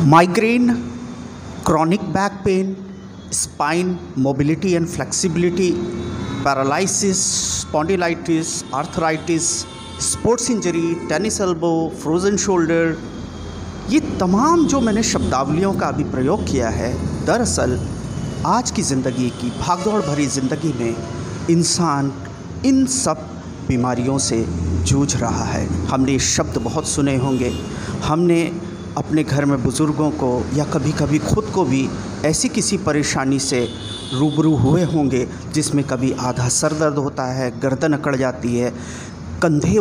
Migraine, chronic back pain, spine mobility and flexibility, paralysis, spondylitis, arthritis, sports injury, tennis elbow, frozen shoulder, ये तमाम जो मैंने शब्दावलियों का अभी प्रयोग किया है, दरअसल आज की ज़िंदगी की भागदौड़ भरी ज़िंदगी में इंसान इन सब बीमारियों से जूझ रहा है। हमने ये शब्द बहुत सुने होंगे। हमने अपने घर में बुज़ुर्गों को या कभी कभी ख़ुद को भी ऐसी किसी परेशानी से रूबरू हुए होंगे जिसमें कभी आधा सर दर्द होता है, गर्दन अकड़ जाती है, कंधे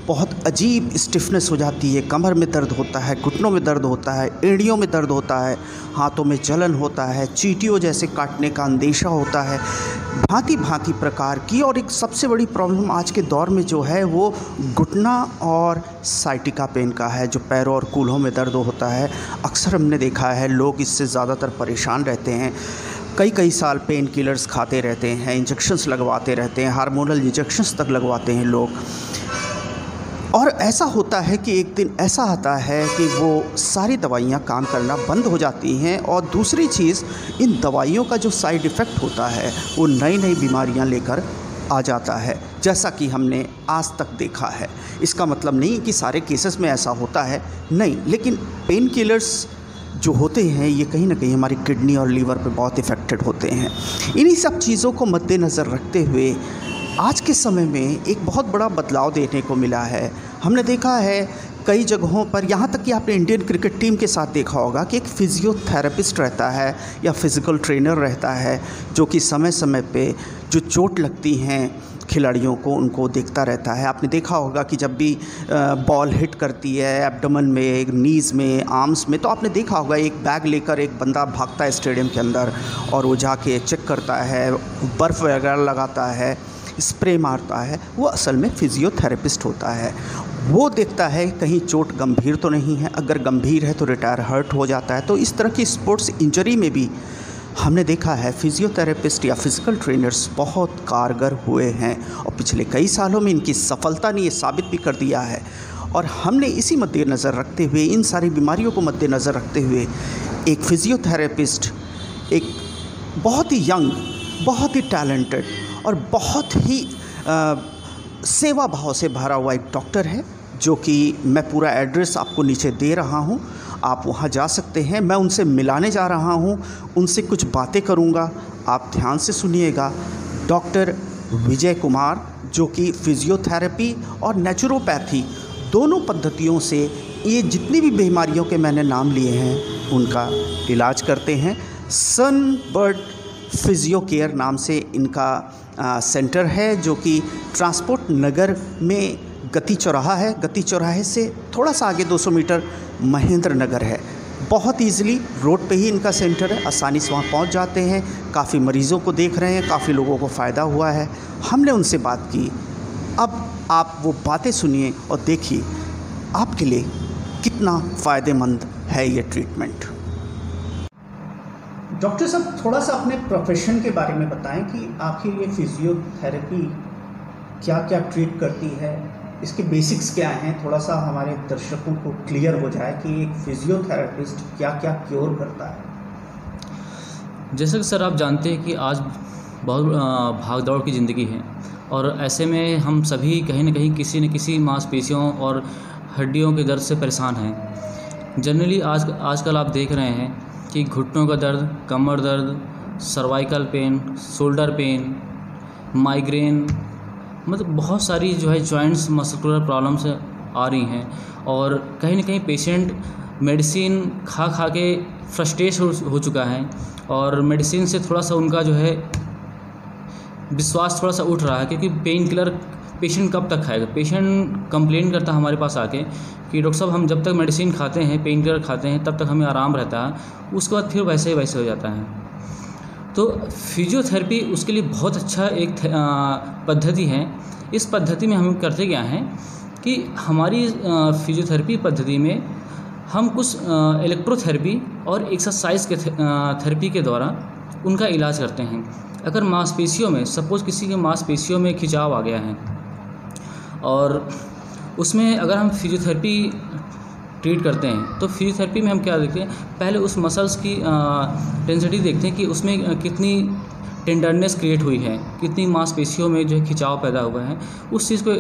बहुत अजीब स्टिफनेस हो जाती है, कमर में दर्द होता है, घुटनों में दर्द होता है, एड़ियों में दर्द होता है, हाथों में जलन होता है, चींटियों जैसे काटने का अंदेशा होता है, भांति भांति प्रकार की। और एक सबसे बड़ी प्रॉब्लम आज के दौर में जो है वो घुटना और साइटिका पेन का है, जो पैरों और कूल्हों में दर्द होता है। अक्सर हमने देखा है लोग इससे ज़्यादातर परेशान रहते हैं, कई साल पेन किलर्स खाते रहते हैं, इंजेक्शंस लगवाते रहते हैं, हार्मोनल इंजेक्शंस तक लगवाते हैं लोग। और ऐसा होता है कि एक दिन ऐसा आता है कि वो सारी दवाइयाँ काम करना बंद हो जाती हैं। और दूसरी चीज़, इन दवाइयों का जो साइड इफ़ेक्ट होता है वो नई नई बीमारियाँ लेकर आ जाता है, जैसा कि हमने आज तक देखा है। इसका मतलब नहीं कि सारे केसेस में ऐसा होता है, नहीं, लेकिन पेन किलर्स जो होते हैं ये कहीं ना कहीं हमारी किडनी और लीवर पे बहुत इफ़ेक्टेड होते हैं। इन्हीं सब चीज़ों को मद्देनज़र रखते हुए आज के समय में एक बहुत बड़ा बदलाव देखने को मिला है। हमने देखा है कई जगहों पर, यहाँ तक कि आपने इंडियन क्रिकेट टीम के साथ देखा होगा कि एक फिज़ियोथेरेपिस्ट रहता है या फिज़िकल ट्रेनर रहता है, जो कि समय समय पे जो चोट लगती हैं खिलाड़ियों को, उनको देखता रहता है। आपने देखा होगा कि जब भी बॉल हिट करती है एब्डोमेन में, नीज़ में, आर्म्स में, तो आपने देखा होगा एक बैग लेकर एक बंदा भागता है स्टेडियम के अंदर और वो जाके चेक करता है, बर्फ़ वगैरह लगाता है, स्प्रे मारता है। वो असल में फिज़ियोथेरेपिस्ट होता है। वो देखता है कहीं चोट गंभीर तो नहीं है, अगर गंभीर है तो रिटायर हर्ट हो जाता है। तो इस तरह की स्पोर्ट्स इंजरी में भी हमने देखा है फिज़ियोथेरेपिस्ट या फिज़िकल ट्रेनर्स बहुत कारगर हुए हैं। और पिछले कई सालों में इनकी सफलता ने ये साबित भी कर दिया है। और हमने इसी मद्देनज़र रखते हुए, इन सारी बीमारियों को मद्देनज़र रखते हुए, एक फिज़ियोथेरेपिस्ट, एक बहुत ही यंग, बहुत ही टैलेंटेड और बहुत ही सेवा भाव से भरा हुआ एक डॉक्टर है, जो कि मैं पूरा एड्रेस आपको नीचे दे रहा हूँ, आप वहाँ जा सकते हैं। मैं उनसे मिलाने जा रहा हूँ, उनसे कुछ बातें करूँगा, आप ध्यान से सुनिएगा। डॉक्टर विजय कुमार, जो कि फिज़ियोथेरेपी और नेचुरोपैथी दोनों पद्धतियों से ये जितनी भी बीमारियों के मैंने नाम लिए हैं उनका इलाज करते हैं। सनबर्ड फिज़ियो केयर नाम से इनका सेंटर है, जो कि ट्रांसपोर्ट नगर में गति चौराहा है। गति चौराहे से थोड़ा सा आगे 200 मीटर महेंद्र नगर है। बहुत ईज़िली रोड पे ही इनका सेंटर है, आसानी से वहाँ पहुँच जाते हैं। काफ़ी मरीज़ों को देख रहे हैं, काफ़ी लोगों को फ़ायदा हुआ है। हमने उनसे बात की। अब आप वो बातें सुनिए और देखिए आपके लिए कितना फ़ायदेमंद है ये ट्रीटमेंट। डॉक्टर साहब, थोड़ा सा अपने प्रोफेशन के बारे में बताएं कि आखिर ये फिज़ियोथेरेपी क्या क्या ट्रीट करती है, इसके बेसिक्स क्या हैं। थोड़ा सा हमारे दर्शकों को क्लियर हो जाए कि एक फिज़ियोथेरेपिस्ट क्या क्या क्योर करता है। जैसे कि सर आप जानते हैं कि आज बहुत भाग दौड़ की ज़िंदगी है, और ऐसे में हम सभी कहीं ना कहीं किसी न किसी मांसपेशियों और हड्डियों के दर्द से परेशान हैं। जनरली आजकल आप देख रहे हैं कि घुटनों का दर्द, कमर दर्द, cervical pain, shoulder pain, migraine, मतलब बहुत सारी जो है जॉइंट्स मस्कुलर प्रॉब्लम्स आ रही हैं। और कहीं ना कहीं पेशेंट मेडिसिन खा खा के फ्रस्ट्रेट हो चुका है, और मेडिसिन से थोड़ा सा उनका जो है विश्वास थोड़ा सा उठ रहा है, क्योंकि पेन किलर पेशेंट कब तक खाएगा। पेशेंट कंप्लेन करता है हमारे पास आके कि डॉक्टर साहब, हम जब तक मेडिसिन खाते हैं, पेन किलर खाते हैं, तब तक हमें आराम रहता है, उसके बाद फिर वैसे हो जाता है। तो फिजियोथेरेपी उसके लिए बहुत अच्छा एक पद्धति है। इस पद्धति में हम करते क्या हैं कि हमारी फिजियोथेरेपी पद्धति में हम कुछ इलेक्ट्रोथेरेपी और एक्सरसाइज के थेरेपी के द्वारा उनका इलाज करते हैं। अगर मांसपेशियों में, सपोज़ किसी के मांसपेशियों में खिंचाव आ गया है और उसमें अगर हम फिजियोथेरेपी ट्रीट करते हैं। तो फिजियोथेरेपी में हम क्या देखते हैं, पहले उस मसल्स की डेंसिटी देखते हैं कि उसमें कितनी टेंडरनेस क्रिएट हुई है, कितनी मांसपेशियों में जो है खिंचाव पैदा हुआ है। उस चीज़ को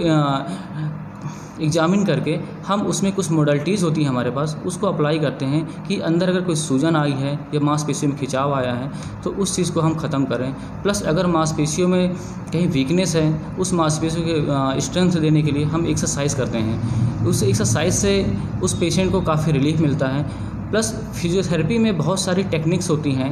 एग्जामिन करके हम उसमें कुछ मोडलिटीज़ होती हैं हमारे पास, उसको अप्लाई करते हैं कि अंदर अगर कोई सूजन आई है या मांसपेशियों में खिंचाव आया है तो उस चीज़ को हम ख़त्म करें। प्लस अगर मांसपेशियों में कहीं वीकनेस है, उस मांसपेशियों के स्ट्रेंथ देने के लिए हम एक्सरसाइज करते हैं। उस एक्सरसाइज से उस पेशेंट को काफ़ी रिलीफ मिलता है। प्लस फिजियोथेरेपी में बहुत सारी टेक्निक्स होती हैं,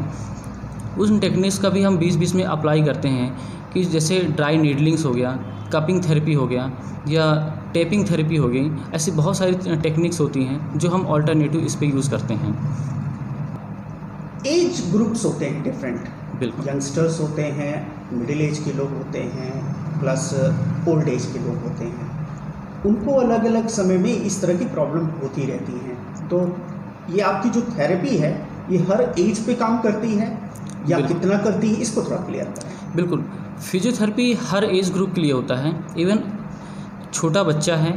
उन टेक्निक्स का भी हम बीच में अप्लाई करते हैं कि जैसे ड्राई नीडलिंग्स हो गया, कपिंग थेरेपी हो गया या टेपिंग थेरेपी हो गई। ऐसी बहुत सारी टेक्निक्स होती हैं जो हम ऑल्टरनेटिव इस पे यूज़ करते हैं। एज ग्रुप्स होते हैं डिफरेंट, बिल्कुल। यंगस्टर्स होते हैं, मिडिल एज के लोग होते हैं, प्लस ओल्ड एज के लोग होते हैं। उनको अलग अलग समय में इस तरह की प्रॉब्लम होती रहती हैं। तो ये आपकी जो थेरेपी है ये हर एज पे काम करती है या कितना करती है, इसको थोड़ा क्लियर करें। बिल्कुल, फिजियोथेरेपी हर एज ग्रुप के लिए होता है। इवन छोटा बच्चा है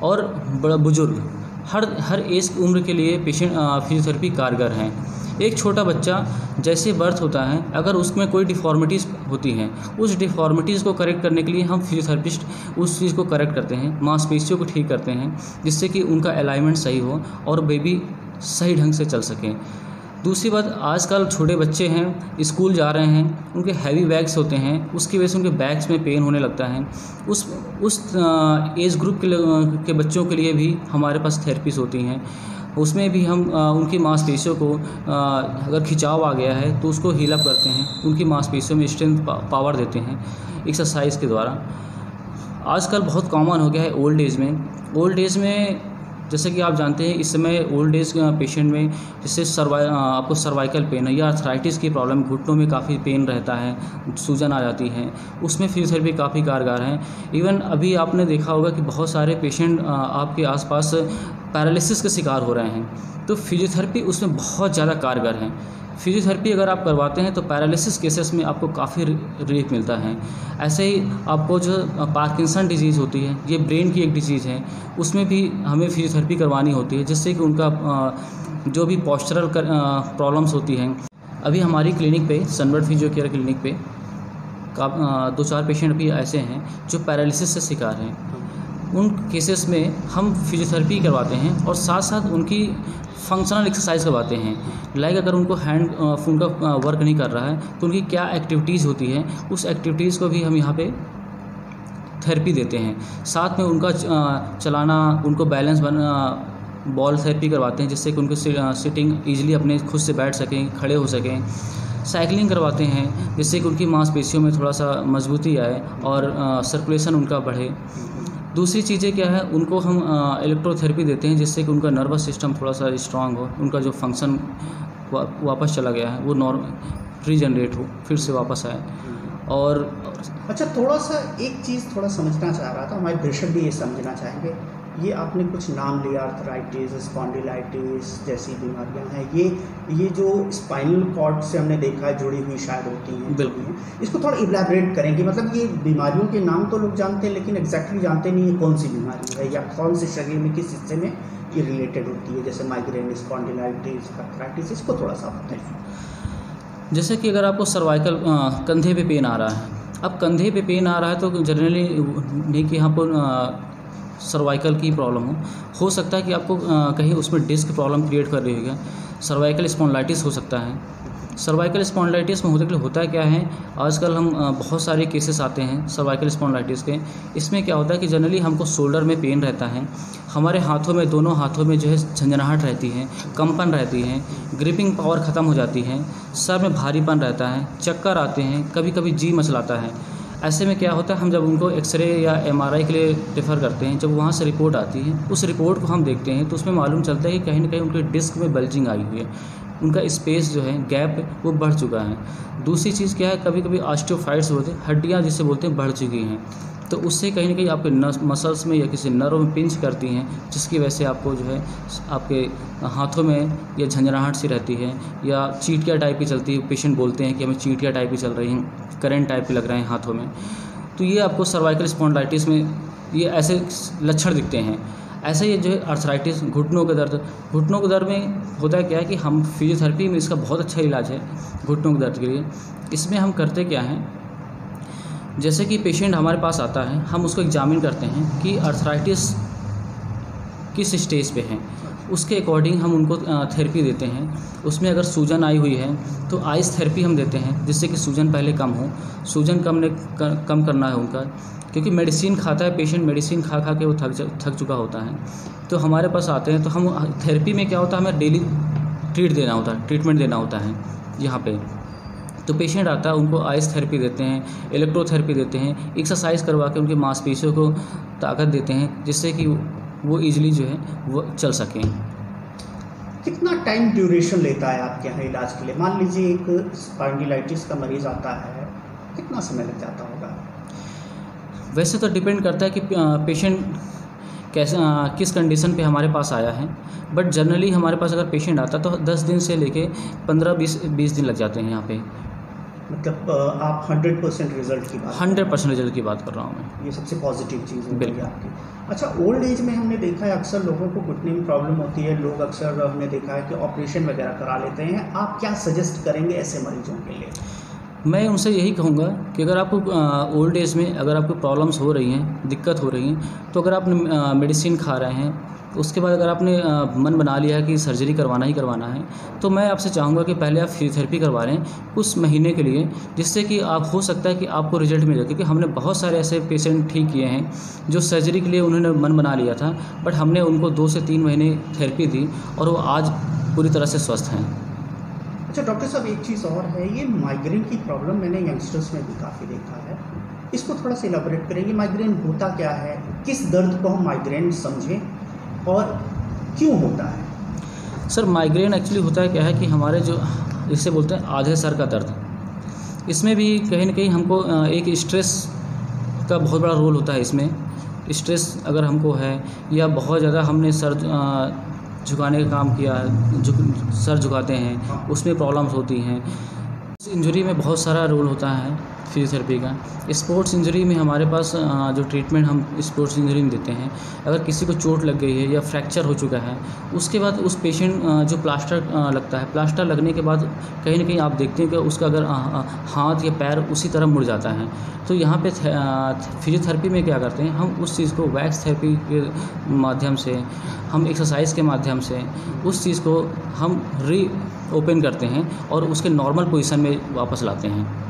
और बड़ा बुजुर्ग, हर एज उम्र के लिए पेशेंट फिजियोथेरेपी कारगर हैं। एक छोटा बच्चा जैसे बर्थ होता है, अगर उसमें कोई डिफ़ॉर्मिटीज़ होती हैं, उस डिफ़ॉर्मिटीज़ को करेक्ट करने के लिए हम फिजियोथेरेपिस्ट उस चीज़ को करेक्ट करते हैं, मांसपेशियों को ठीक करते हैं, जिससे कि उनका अलाइनमेंट सही हो और बेबी सही ढंग से चल सकें। दूसरी बात, आजकल छोटे बच्चे हैं, स्कूल जा रहे हैं, उनके हैवी बैग्स होते हैं, उसकी वजह से उनके बैग्स में पेन होने लगता है। उस एज ग्रुप के बच्चों के लिए भी हमारे पास थेरेपीज़ होती हैं। उसमें भी हम उनकी मांसपेशियों को अगर खिंचाव आ गया है तो उसको हील अप करते हैं, उनकी मांसपेशियों में स्ट्रेंथ पावर देते हैं एक्सरसाइज के द्वारा। आजकल बहुत कॉमन हो गया है ओल्ड एज में जैसे कि आप जानते हैं, इस समय ओल्ड एज पेशेंट में जैसे आपको सर्वाइकल पेन है या आर्थराइटिस की प्रॉब्लम, घुटनों में काफ़ी पेन रहता है, सूजन आ जाती है, उसमें फिजियोथेरेपी काफ़ी कारगर है। इवन अभी आपने देखा होगा कि बहुत सारे पेशेंट आपके आसपास पैरालिसिस के शिकार हो रहे हैं, तो फिजियोथेरेपी उसमें बहुत ज़्यादा कारगर है। फिजियोथेरेपी अगर आप करवाते हैं तो पैरालिसिस केसेस में आपको काफ़ी रिलीफ मिलता है। ऐसे ही आपको जो पार्किंसन डिजीज़ होती है, ये ब्रेन की एक डिजीज़ है, उसमें भी हमें फिजियोथेरेपी करवानी होती है, जिससे कि उनका जो भी पोस्चरल प्रॉब्लम्स होती हैं। अभी हमारी क्लिनिक पे, सनबर्ड फिजियो केयर क्लिनिक पे 2-4 पेशेंट अभी ऐसे हैं जो पैरालिसिस से शिकार हैं। उन केसेस में हम फिजियोथेरेपी करवाते हैं और साथ साथ उनकी फंक्शनल एक्सरसाइज करवाते हैं। लाइक अगर उनको उनका वर्क नहीं कर रहा है तो उनकी क्या एक्टिविटीज़ होती हैं, उस एक्टिविटीज़ को भी हम यहाँ पे थेरेपी देते हैं। साथ में उनका चलाना, उनको बैलेंस बॉल थेरेपी करवाते हैं, जिससे कि उनको सिटिंग ईजिली अपने खुद से बैठ सकें, खड़े हो सकें। साइकिलिंग करवाते हैं, जिससे कि उनकी मांसपेशियों में थोड़ा सा मजबूती आए और सर्कुलेशन उनका बढ़े। दूसरी चीज़ें क्या है, उनको हम इलेक्ट्रोथेरेपी देते हैं, जिससे कि उनका नर्वस सिस्टम थोड़ा सा स्ट्रांग हो, उनका जो फंक्शन वापस चला गया है वो रीजनरेट हो, फिर से वापस आए। और अच्छा, थोड़ा सा एक चीज़ थोड़ा समझना चाह रहा था, हमारे दर्शक भी ये समझना चाहेंगे। ये आपने कुछ नाम लिया, आर्थराइटिस, स्पॉन्डिलाइटिस जैसी बीमारियां हैं, ये जो स्पाइनल कॉर्ड से हमने देखा है जुड़ी हुई शायद होती हैं। बिल्कुल, इसको थोड़ा इलैबोरेट करें कि मतलब ये बीमारियों के नाम तो लोग जानते हैं, लेकिन एग्जैक्टली जानते नहीं है कौन सी बीमारी है या कौन से शरीर में किस हिस्से में ये रिलेटेड होती है, जैसे माइग्रेन, स्पॉन्डिलाइटिस, आर्थराइटिस। इसको थोड़ा सा बताएं। जैसे कि अगर आपको सर्वाइकल कंधे पे पेन आ रहा है, अब कंधे पे पेन आ रहा है तो जनरली नहीं कि यहाँ पर सर्वाइकल की प्रॉब्लम हो सकता है कि आपको कहीं उसमें डिस्क प्रॉब्लम क्रिएट कर रही होगी, सर्वाइकल स्पॉन्डिलाइटिस हो सकता है। सर्वाइकल स्पॉन्डिलाइटिस में होता क्या है, आजकल हम बहुत सारे केसेस आते हैं सर्वाइकल स्पॉन्डिलाइटिस के। इसमें क्या होता है कि जनरली हमको शोल्डर में पेन रहता है, हमारे हाथों में, दोनों हाथों में जो है झंझनाहट रहती है, कंपन रहती है, ग्रिपिंग पावर ख़त्म हो जाती है, सर में भारीपन रहता है, चक्कर आते हैं, कभी कभी जी मचलाता है। ऐसे में क्या होता है, हम जब उनको एक्सरे या एमआरआई के लिए रेफ़र करते हैं, जब वहाँ से रिपोर्ट आती है, उस रिपोर्ट को हम देखते हैं तो उसमें मालूम चलता है कि कहीं ना कहीं उनके डिस्क में बल्जिंग आई हुई है, उनका स्पेस जो है, गैप वो बढ़ चुका है। दूसरी चीज़ क्या है, कभी कभी ऑस्टियोफाइट्स होते हैं, हड्डियाँ जिसे बोलते हैं बढ़ चुकी हैं, तो उससे कहीं ना कहीं आपके मसल्स में या किसी नर्व में पिंच करती हैं, जिसकी वजह से आपको जो है आपके हाथों में या झंझनाहट सी रहती है या चींटियाँ टाइप की चलती है। पेशेंट बोलते हैं कि हमें चींटियाँ टाइप की चल रही हैं, करंट टाइप के लग रहे हैं हाथों में। तो ये आपको सर्वाइकल स्पॉन्डिलाइटिस में ये ऐसे लक्षण दिखते हैं। ऐसे ही जो है आर्थराइटिस, घुटनों के दर्द में होता है क्या है कि हम फिजियोथेरेपी में इसका बहुत अच्छा इलाज है घुटनों के दर्द के लिए। इसमें हम करते क्या हैं, जैसे कि पेशेंट हमारे पास आता है, हम उसको एग्जामिन करते हैं कि आर्थराइटिस किस स्टेज पे है, उसके अकॉर्डिंग हम उनको थेरेपी देते हैं। उसमें अगर सूजन आई हुई है तो आइस थेरेपी हम देते हैं, जिससे कि सूजन पहले कम हो। सूजन कम करना है उनका, क्योंकि मेडिसिन खाता है पेशेंट, मेडिसिन खा के वो थक चुका होता है। तो हमारे पास आते हैं तो हम थेरेपी में क्या होता है, हमें डेली ट्रीटमेंट देना होता है यहाँ पे। तो पेशेंट आता है, उनको आइस थेरेपी देते हैं, इलेक्ट्रोथेरेपी देते हैं, एक्सरसाइज करवा के उनकी मांसपेशियों को ताकत देते हैं, जिससे कि वो ईजिली जो है वो चल सकें। कितना टाइम ड्यूरेशन लेता है आपके यहाँ इलाज के लिए? मान लीजिए एक स्पॉन्डिलाइटिस का मरीज़ आता है, कितना समय लग जाता होगा? वैसे तो डिपेंड करता है कि पेशेंट किस कंडीशन पे हमारे पास आया है, बट जनरली हमारे पास अगर पेशेंट आता तो 10 दिन से लेके 15-20 दिन लग जाते हैं यहाँ पे। मतलब आप 100% रिजल्ट की बात 100% रिजल्ट की बात कर रहा हूँ मैं। ये सबसे पॉजिटिव चीज़ होगी बिल्कुल। आपकी। अच्छा, ओल्ड एज में हमने देखा है अक्सर लोगों को घुटने में प्रॉब्लम होती है, लोग अक्सर हमने देखा है कि ऑपरेशन वगैरह करा लेते हैं। आप क्या सजेस्ट करेंगे ऐसे मरीजों के लिए? मैं उनसे यही कहूँगा कि अगर आपको ओल्ड एज में अगर आपको प्रॉब्लम्स हो रही हैं, दिक्कत हो रही हैं, तो अगर आप मेडिसिन खा रहे हैं, उसके बाद अगर आपने मन बना लिया है कि सर्जरी करवाना ही करवाना है, तो मैं आपसे चाहूँगा कि पहले आप फिजियोथेरेपी करवा लें कुछ महीने के लिए, जिससे कि आप हो सकता है कि आपको रिजल्ट मिले। क्योंकि हमने बहुत सारे ऐसे पेशेंट ठीक किए हैं जो सर्जरी के लिए उन्होंने मन बना लिया था, बट हमने उनको 2 से 3 महीने थेरेपी दी और वो आज पूरी तरह से स्वस्थ हैं। अच्छा डॉक्टर साहब, एक चीज़ और है, ये माइग्रेन की प्रॉब्लम मैंने यंगस्टर्स में भी काफ़ी देखा है, इसको थोड़ा सा इलाबोरेट करेंगे। माइग्रेन होता क्या है, किस दर्द को हम माइग्रेन समझें और क्यों होता है? सर, माइग्रेन एक्चुअली होता है क्या है कि हमारे जो जिसे बोलते हैं आधे सर का दर्द, इसमें भी कहीं ना कहीं हमको एक स्ट्रेस का बहुत बड़ा रोल होता है। इसमें स्ट्रेस अगर हमको है या बहुत ज़्यादा हमने सर झुकाने का काम किया, सर झुकाते हैं, उसमें प्रॉब्लम्स होती हैं। इस इंजरी में बहुत सारा रोल होता है फिजियोथेरेपी का। स्पोर्ट्स इंजरी में हमारे पास जो ट्रीटमेंट हम स्पोर्ट्स इंजरी में देते हैं, अगर किसी को चोट लग गई है या फ्रैक्चर हो चुका है, उसके बाद उस पेशेंट जो प्लास्टर लगता है, प्लास्टर लगने के बाद कहीं ना कहीं आप देखते हैं कि उसका अगर हाथ या पैर उसी तरह मुड़ जाता है, तो यहाँ पे फिजियोथेरेपी में क्या करते हैं, हम उस चीज़ को वैक्स थेरेपी के माध्यम से, हम एक्सरसाइज के माध्यम से उस चीज़ को हम ओपन करते हैं और उसके नॉर्मल पोजीशन में वापस लाते हैं।